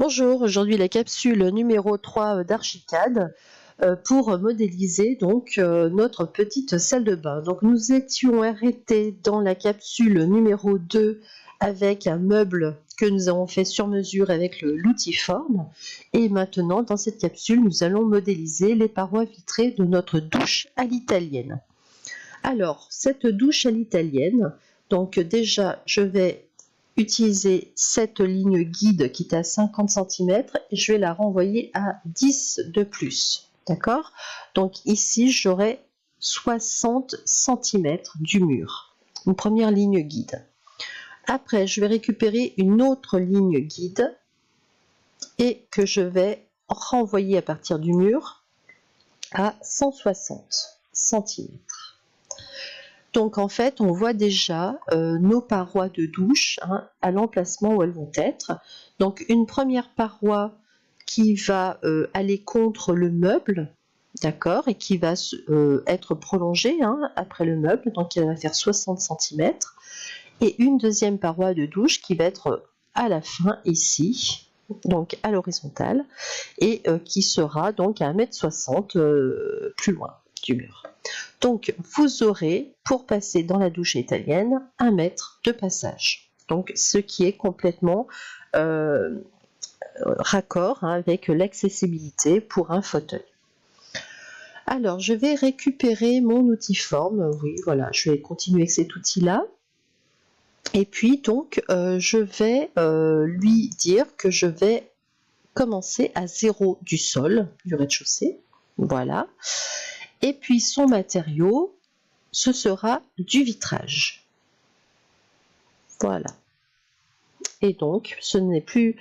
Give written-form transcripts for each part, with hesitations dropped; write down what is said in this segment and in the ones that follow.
Bonjour, aujourd'hui la capsule numéro 3 d'Archicad pour modéliser donc notre petite salle de bain. Donc nous étions arrêtés dans la capsule numéro 2 avec un meuble que nous avons fait sur mesure avec l'outiforme. Et maintenant dans cette capsule nous allons modéliser les parois vitrées de notre douche à l'italienne. Alors cette douche à l'italienne, donc déjà je vais utiliser cette ligne guide qui est à 50 cm et je vais la renvoyer à 10 de plus. D'accord? Donc ici, j'aurai 60 cm du mur. Une première ligne guide. Après, je vais récupérer une autre ligne guide et que je vais renvoyer à partir du mur à 160 cm. Donc en fait, on voit déjà nos parois de douche à l'emplacement où elles vont être. Donc une première paroi qui va aller contre le meuble, d'accord, et qui va être prolongée après le meuble, donc elle va faire 60 cm. Et une deuxième paroi de douche qui va être à la fin ici, donc à l'horizontale, et qui sera donc à 1,60 m plus loin du mur. Donc vous aurez, pour passer dans la douche italienne, 1 mètre de passage. Donc ce qui est complètement raccord avec l'accessibilité pour un fauteuil. Alors je vais récupérer mon outiforme. Oui, voilà, je vais continuer avec cet outil-là. Et puis donc je vais lui dire que je vais commencer à 0 du sol, du rez-de-chaussée. Voilà. Et puis son matériau, ce sera du vitrage. Voilà. Et donc, ce n'est plus...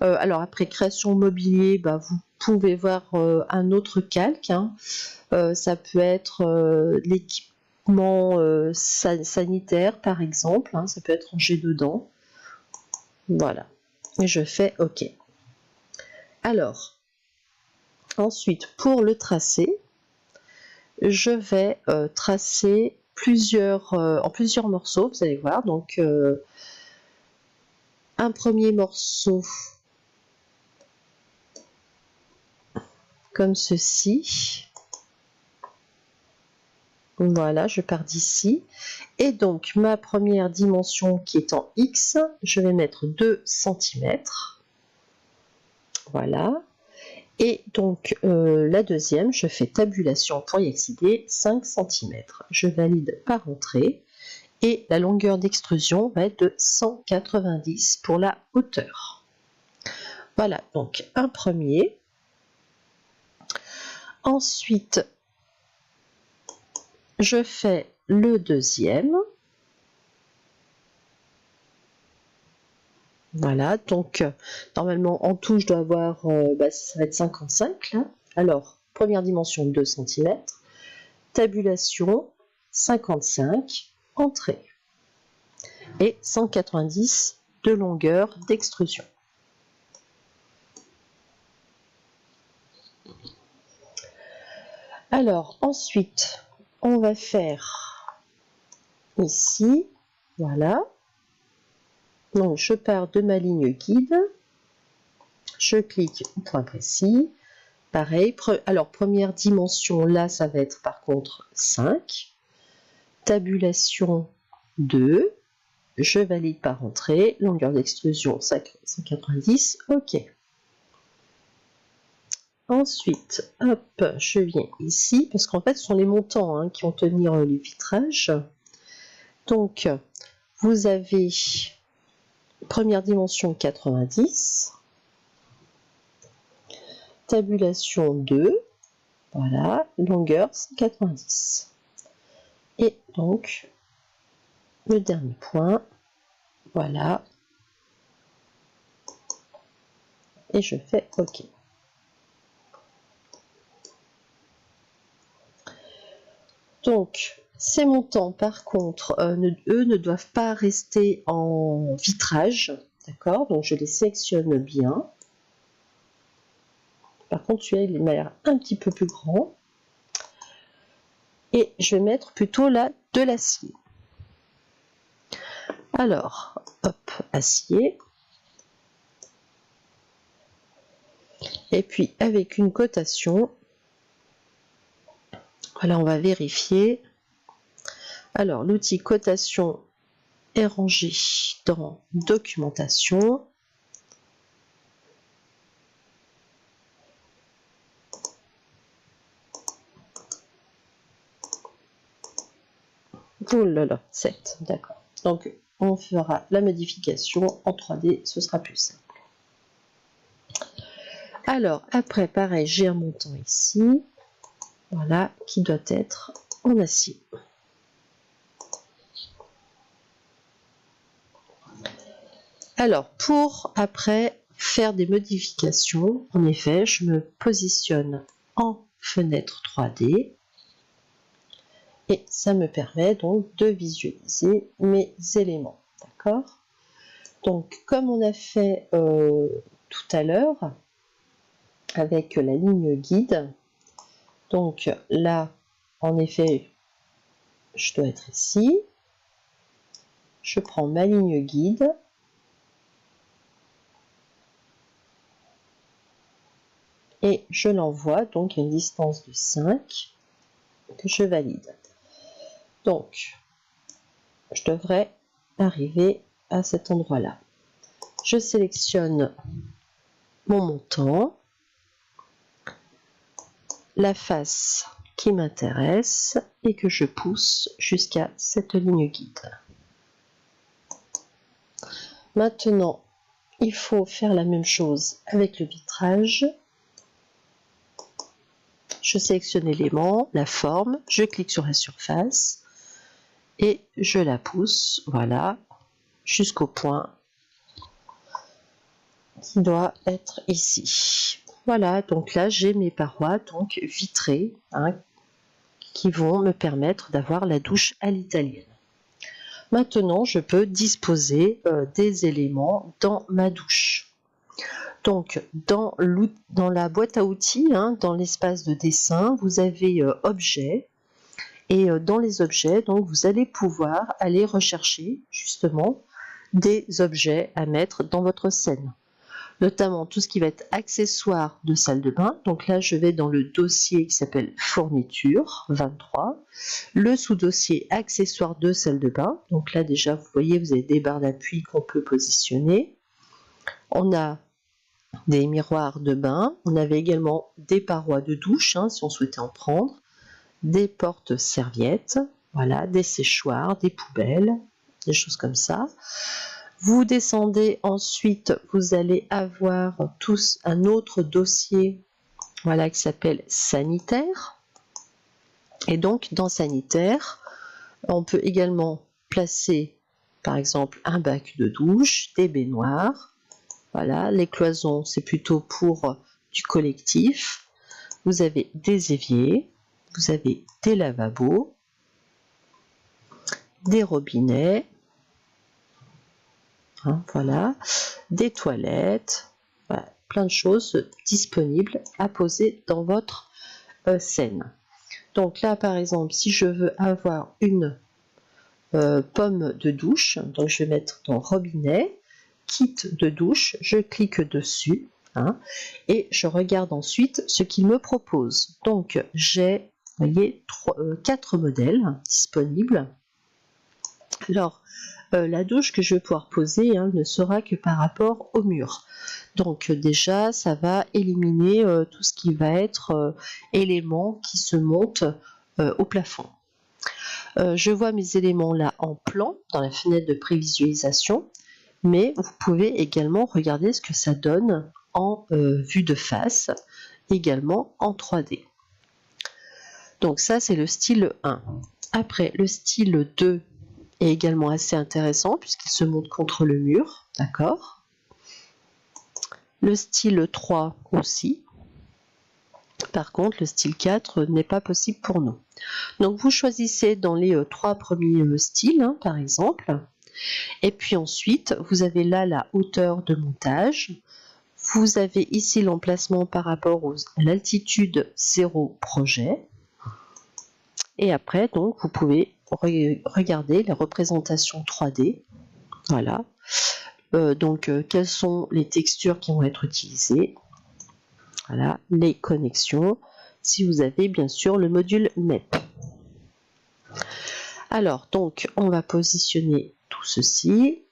alors après création mobilier, vous pouvez voir un autre calque. Ça peut être l'équipement sanitaire, par exemple. Ça peut être rangé dedans. Voilà. Et je fais OK. Alors, ensuite, pour le tracé, je vais tracer en plusieurs morceaux, vous allez voir. Donc, un premier morceau comme ceci. Voilà, je pars d'ici. Et donc, ma première dimension qui est en X, je vais mettre 2 cm. Voilà. Et donc, la deuxième, je fais tabulation pour y accéder, 5 cm. Je valide par entrée. Et la longueur d'extrusion va être de 190 pour la hauteur. Voilà, donc un premier. Ensuite, je fais le deuxième. Voilà, donc normalement en tout, je dois avoir, ça va être 55 là. Alors, première dimension 2 cm, tabulation 55, entrée. Et 190 de longueur d'extrusion. Alors, ensuite, on va faire ici, voilà. Donc, je pars de ma ligne guide, je clique au point précis. Pareil, alors première dimension, là, ça va être par contre 5. Tabulation 2. Je valide par entrée. Longueur d'extrusion 190. OK. Ensuite, hop, je viens ici, parce qu'en fait, ce sont les montants qui vont tenir les vitrages. Donc, vous avez première dimension 90, tabulation 2, voilà, longueur 190. Et donc, le dernier point, voilà, et je fais OK. Donc, ces montants, par contre, eux ne doivent pas rester en vitrage, d'accord? Donc, je les sélectionne bien. Par contre, celui-là, il m'a l'air un petit peu plus grand. Et je vais mettre plutôt là de l'acier. Alors, hop, acier. Et puis avec une cotation, voilà, on va vérifier. Alors l'outil cotation est rangé dans documentation. Oh là là, 7, d'accord. Donc on fera la modification en 3D, ce sera plus simple. Alors après, pareil, j'ai un montant ici, voilà, qui doit être en acier. Alors pour après faire des modifications, en effet, je me positionne en fenêtre 3D et ça me permet donc de visualiser mes éléments, d'accord? Donc comme on a fait tout à l'heure avec la ligne guide, donc là en effet je dois être ici, je prends ma ligne guide, et je l'envoie donc à une distance de 5 que je valide. Donc je devrais arriver à cet endroit-là. Je sélectionne mon montant, la face qui m'intéresse et que je pousse jusqu'à cette ligne guide. Maintenant, il faut faire la même chose avec le vitrage. Je sélectionne l'élément, la forme, je clique sur la surface et je la pousse, voilà, jusqu'au point qui doit être ici. Voilà, donc là j'ai mes parois donc vitrées, hein, qui vont me permettre d'avoir la douche à l'italienne. Maintenant, je peux disposer des éléments dans ma douche. Donc, dans la boîte à outils, hein, dans l'espace de dessin, vous avez objets. Et dans les objets, donc, vous allez pouvoir aller rechercher justement des objets à mettre dans votre scène. Notamment tout ce qui va être accessoires de salle de bain. Donc là, je vais dans le dossier qui s'appelle fourniture 23, le sous-dossier accessoires de salle de bain. Donc là, déjà, vous voyez, vous avez des barres d'appui qu'on peut positionner. On a des miroirs de bain. On avait également des parois de douche, hein, si on souhaitait en prendre, des portes-serviettes, voilà, des séchoirs, des poubelles, des choses comme ça. Vous descendez ensuite, vous allez avoir tous un autre dossier, voilà, qui s'appelle sanitaire. Et donc dans sanitaire, on peut également placer par exemple un bac de douche, des baignoires. Voilà, les cloisons, c'est plutôt pour du collectif. Vous avez des éviers, vous avez des lavabos, des robinets, hein, voilà, des toilettes, voilà, plein de choses disponibles à poser dans votre scène. Donc là, par exemple, si je veux avoir une pomme de douche, donc je vais mettre dans robinet, kit de douche, je clique dessus, hein, et je regarde ensuite ce qu'il me propose. Donc j'ai, vous voyez, 4 modèles disponibles. Alors, la douche que je vais pouvoir poser, hein, ne sera que par rapport au mur. Donc déjà, ça va éliminer tout ce qui va être éléments qui se montent au plafond. Je vois mes éléments là en plan dans la fenêtre de prévisualisation, mais vous pouvez également regarder ce que ça donne en vue de face, également en 3D. Donc ça, c'est le style 1. Après, le style 2 est également assez intéressant puisqu'il se monte contre le mur, d'accord. Le style 3 aussi. Par contre, le style 4 n'est pas possible pour nous. Donc vous choisissez dans les 3 premiers styles, hein, par exemple. Et puis ensuite, vous avez là la hauteur de montage. Vous avez ici l'emplacement par rapport à l'altitude 0 projet. Et après, donc, vous pouvez regarder la représentation 3D. Voilà. Donc, quelles sont les textures qui vont être utilisées. Voilà, les connexions, si vous avez bien sûr le module MEP. Alors, donc, on va positionner tout ceci.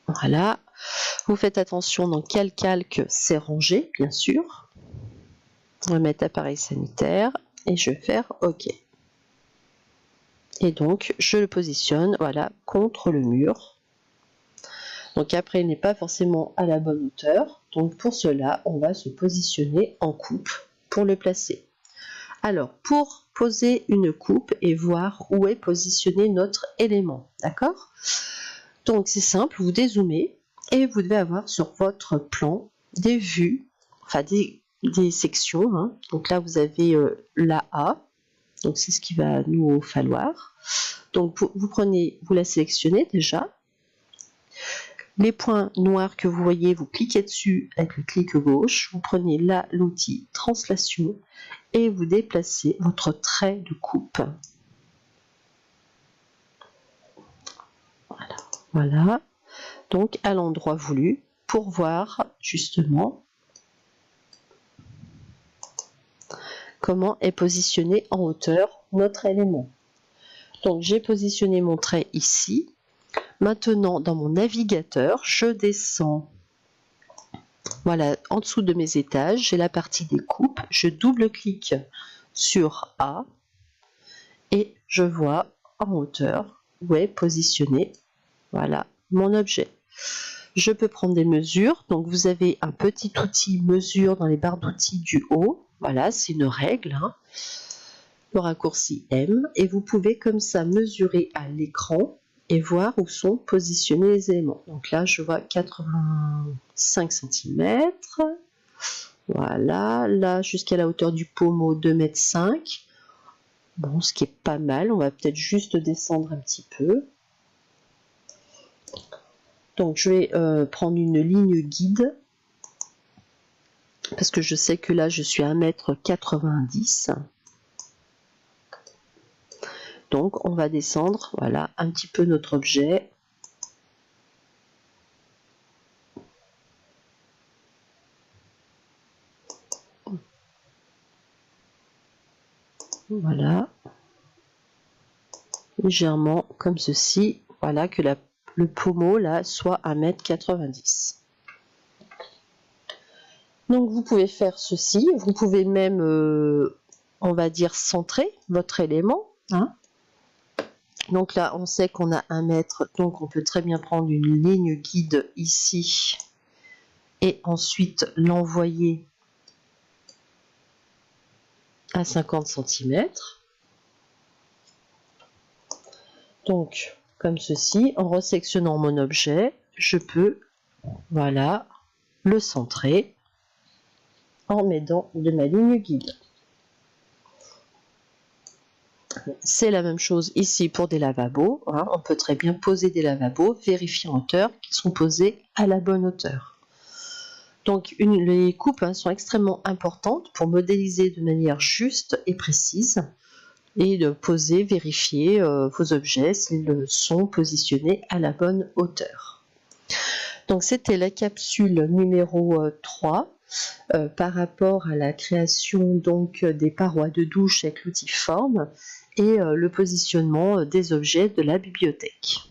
Voilà. Vous faites attention dans quel calque c'est rangé, bien sûr. On va mettre appareil sanitaire et je vais faire OK. Et donc, je le positionne, voilà, contre le mur. Donc après, il n'est pas forcément à la bonne hauteur. Donc pour cela, on va se positionner en coupe pour le placer. Alors, pour poser une coupe et voir où est positionné notre élément, d'accord? Donc c'est simple, vous dézoomez et vous devez avoir sur votre plan des vues, enfin des sections. Hein. Donc là, vous avez la A, donc c'est ce qu'il va nous falloir. Donc vous la sélectionnez déjà. Les points noirs que vous voyez, vous cliquez dessus avec le clic gauche, vous prenez là l'outil translation et vous déplacez votre trait de coupe. Voilà. Donc à l'endroit voulu pour voir justement comment est positionné en hauteur notre élément. Donc j'ai positionné mon trait ici. Maintenant dans mon navigateur, je descends. Voilà, en dessous de mes étages, j'ai la partie des coupes. Je double-clique sur A et je vois en hauteur où est positionné, voilà, mon objet. Je peux prendre des mesures. Donc vous avez un petit outil mesure dans les barres d'outils du haut. Voilà, c'est une règle. Hein. Le raccourci M. Et vous pouvez comme ça mesurer à l'écran et voir où sont positionnés les éléments. Donc là, je vois 85 cm. Voilà, là jusqu'à la hauteur du pommeau 2,5 m. Bon, ce qui est pas mal. On va peut-être juste descendre un petit peu. Donc je vais prendre une ligne guide. Parce que je sais que là, je suis à 1,90 m. Donc, on va descendre, voilà, un petit peu notre objet. Voilà. Légèrement, comme ceci. Voilà, que le pommeau, là, soit à 1,90 m. Donc, vous pouvez faire ceci. Vous pouvez même, on va dire, centrer votre élément. Hein. Donc là, on sait qu'on a 1 mètre, donc on peut très bien prendre une ligne guide ici et ensuite l'envoyer à 50 cm. Donc, comme ceci, en resectionnant mon objet, je peux, voilà, le centrer en m'aidant de ma ligne guide. C'est la même chose ici pour des lavabos. Hein. On peut très bien poser des lavabos, vérifier en hauteur qu'ils sont posés à la bonne hauteur. Donc les coupes sont extrêmement importantes pour modéliser de manière juste et précise et de poser, vérifier vos objets s'ils sont positionnés à la bonne hauteur. Donc c'était la capsule numéro 3 par rapport à la création donc des parois de douche avec l'outil forme et le positionnement des objets de la bibliothèque.